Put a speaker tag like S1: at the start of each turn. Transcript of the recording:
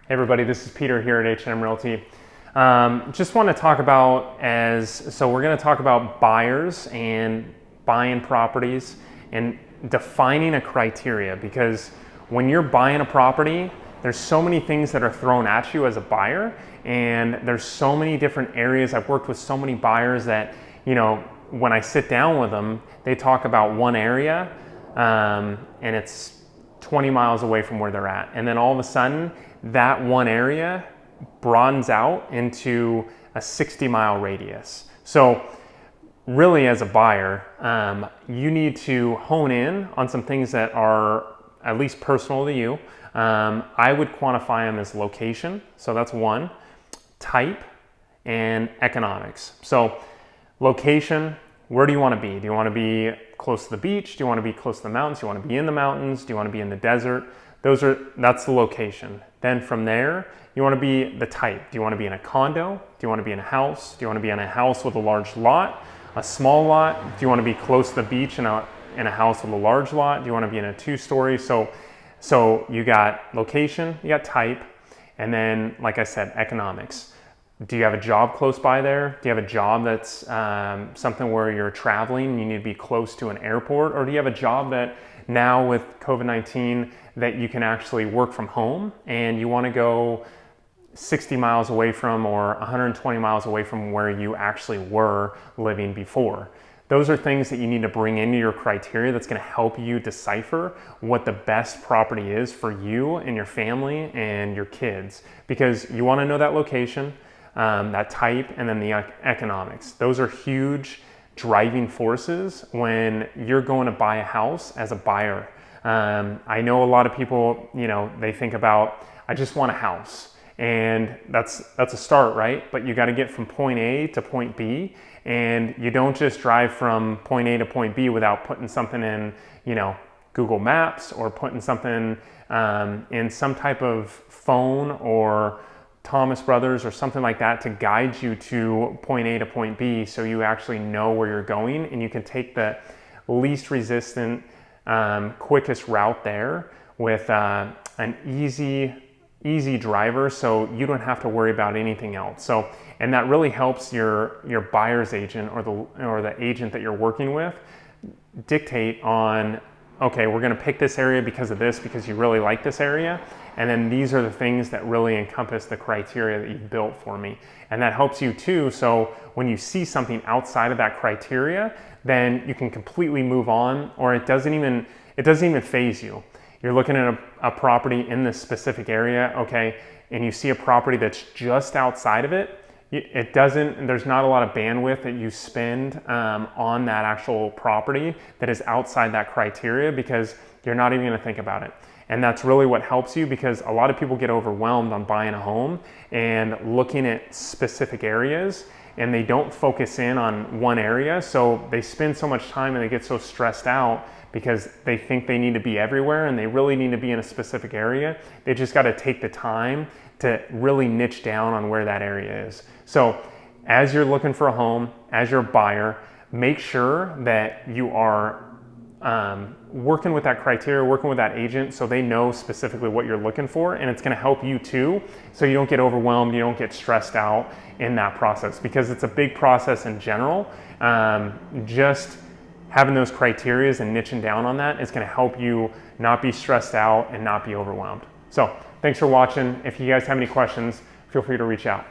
S1: Hey everybody, this is Peter here at H M Realty. Just want to talk about we're going to talk about buyers and buying properties and defining a criteria, because when you're buying a property, there's so many things that are thrown at you as a buyer, and there's so many different areas. I've worked with so many buyers that, when I sit down with them, they talk about one area and it's 20 miles away from where they're at. And then all of a sudden, that one area broadens out into a 60-mile radius. So really, as a buyer, you need to hone in on some things that are at least personal to you. I would quantify them as location, so that's one, type, and economics. So location, where do you want to be? Do you want to be close to the beach? Do you want to be close to the mountains? Do you want to be in the mountains? Do you want to be in the desert? That's the location. Then from there, you want to be the type. Do you want to be in a condo? Do you want to be in a house? Do you want to be in a house with a large lot, a small lot? Do you want to be close to the beach in a house with a large lot? Do you want to be in a two-story? So you got location, you got type, and then, like I said, economics. Do you have a job close by there? Do you have a job that's something where you're traveling and you need to be close to an airport? Or do you have a job that now with COVID-19 that you can actually work from home and you want to go 60 miles away from or 120 miles away from where you actually were living before? Those are things that you need to bring into your criteria that's going to help you decipher what the best property is for you and your family and your kids, because you want to know that location, that type, and then the economics. Those are huge driving forces when you're going to buy a house as a buyer. I know a lot of people, they think about, I just want a house. And that's a start, right? But you got to get from point A to point B, and you don't just drive from point A to point B without putting something in, Google Maps, or putting something in some type of phone or Thomas Brothers or something like that to guide you to point A to point B, so you actually know where you're going and you can take the least resistant, quickest route there with an easy driver, so you don't have to worry about anything else. So, and that really helps your buyer's agent or the agent that you're working with dictate on, okay, we're going to pick this area because of this, because you really like this area. And then these are the things that really encompass the criteria that you've built for me. And that helps you too. So when you see something outside of that criteria, then you can completely move on, or it doesn't even faze you. You're looking at a property in this specific area, okay, and you see a property that's just outside of it. There's not a lot of bandwidth that you spend on that actual property that is outside that criteria, because you're not even going to think about it. And that's really what helps you, because a lot of people get overwhelmed on buying a home and looking at specific areas, and they don't focus in on one area. So they spend so much time and they get so stressed out because they think they need to be everywhere and they really need to be in a specific area. They just got to take the time to really niche down on where that area is. So as you're looking for a home, as you're a buyer, make sure that you are working with that criteria, working with that agent, so they know specifically what you're looking for, and it's going to help you too, so you don't get overwhelmed, you don't get stressed out in that process, because it's a big process in general. Just having those criterias and niching down on that is going to help you not be stressed out and not be overwhelmed. So thanks for watching. If you guys have any questions, feel free to reach out.